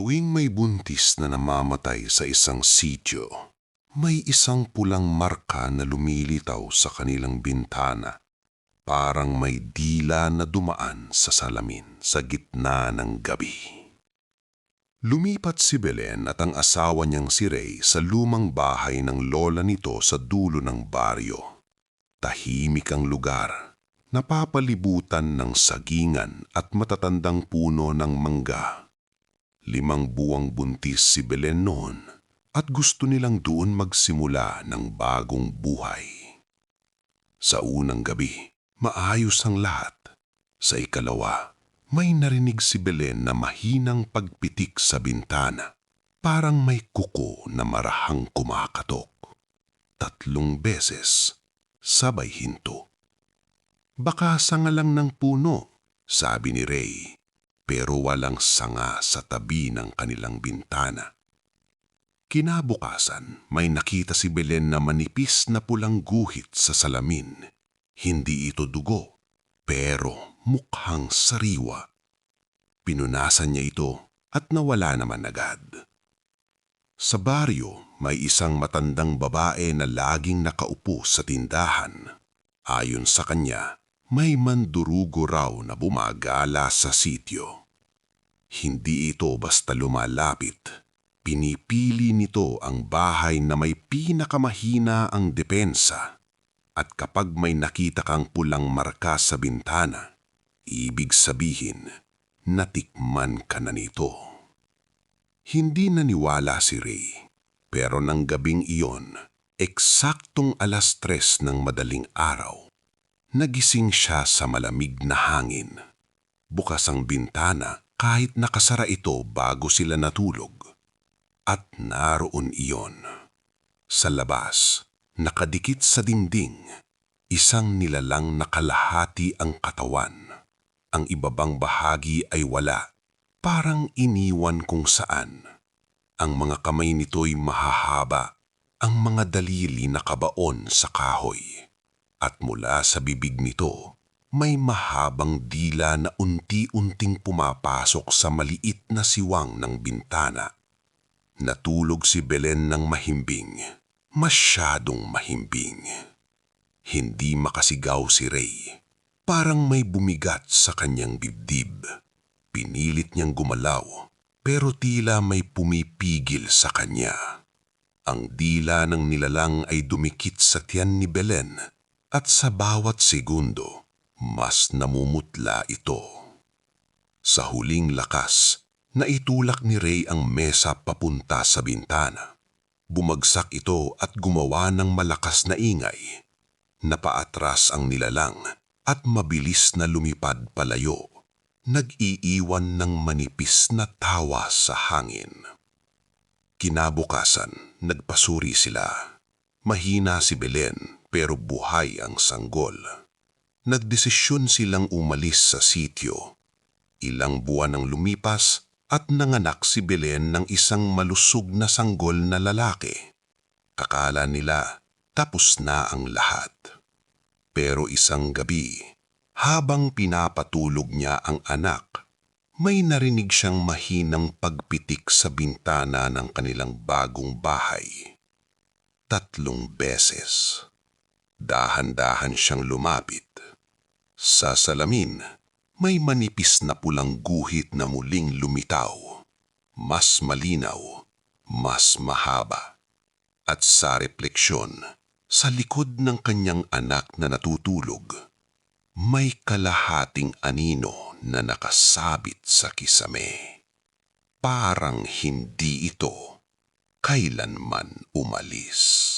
Tuwing may buntis na namamatay sa isang sityo, may isang pulang marka na lumilitaw sa kanilang bintana. Parang may dila na dumaan sa salamin sa gitna ng gabi. Lumipat si Belen at ang asawa niyang si Ray sa lumang bahay ng lola nito sa dulo ng baryo. Tahimik ang lugar, napapalibutan ng sagingan at matatandang puno ng mangga. 5 buwang buntis si Belen noon at gusto nilang doon magsimula ng bagong buhay. Sa unang gabi, maayos ang lahat. Sa ikalawa, may narinig si Belen na mahinang pagpitik sa bintana. Parang may kuko na marahang kumakatok. 3 beses, sabay hinto. Baka sanga lang ng puno, sabi ni Ray, pero walang sanga sa tabi ng kanilang bintana. Kinabukasan, may nakita si Belen na manipis na pulang guhit sa salamin. Hindi ito dugo, pero mukhang sariwa. Pinunasan niya ito at nawala naman agad. Sa baryo, may isang matandang babae na laging nakaupo sa tindahan. Ayon sa kanya, may mandurugo raw na bumagala sa sityo. Hindi ito basta lumalapit. Pinipili nito ang bahay na may pinakamahina ang depensa. At kapag may nakita kang pulang marka sa bintana, ibig sabihin, natikman ka na nito. Hindi naniwala si Ray, pero nang gabing iyon, eksaktong 3:00 ng madaling araw, nagising siya sa malamig na hangin. Bukas ang bintana kahit nakasara ito bago sila natulog. At naroon iyon. Sa labas, nakadikit sa dingding, isang nilalang na kalahati ang katawan. Ang ibabang bahagi ay wala, parang iniwan kung saan. Ang mga kamay nito'y mahahaba, ang mga daliri nakabaon sa kahoy. At mula sa bibig nito, may mahabang dila na unti-unting pumapasok sa maliit na siwang ng bintana. Natulog si Belen ng mahimbing, masyadong mahimbing. Hindi makasigaw si Ray, parang may bumigat sa kanyang dibdib. Pinilit niyang gumalaw, pero tila may pumipigil sa kanya. Ang dila ng nilalang ay dumikit sa tiyan ni Belen at sa bawat segundo, mas namumutla ito. Sa huling lakas, naitulak ni Ray ang mesa papunta sa bintana. Bumagsak ito at gumawa ng malakas na ingay. Napaatras ang nilalang at mabilis na lumipad palayo. Nag-iiwan ng manipis na tawa sa hangin. Kinabukasan, nagpasuri sila. Mahina si Belen pero buhay ang sanggol. Nagdesisyon silang umalis sa sityo. Ilang buwan ang lumipas at nanganak si Belen ng isang malusog na sanggol na lalaki. Kakala nila tapos na ang lahat. Pero isang gabi, habang pinapatulog niya ang anak, may narinig siyang mahinang pagpitik sa bintana ng kanilang bagong bahay. 3 beses. Dahan-dahan siyang lumapit. Sa salamin, may manipis na pulang guhit na muling lumitaw. Mas malinaw, mas mahaba. At sa refleksyon, sa likod ng kanyang anak na natutulog, may kalahating anino na nakasabit sa kisame. Parang hindi ito kailanman umalis.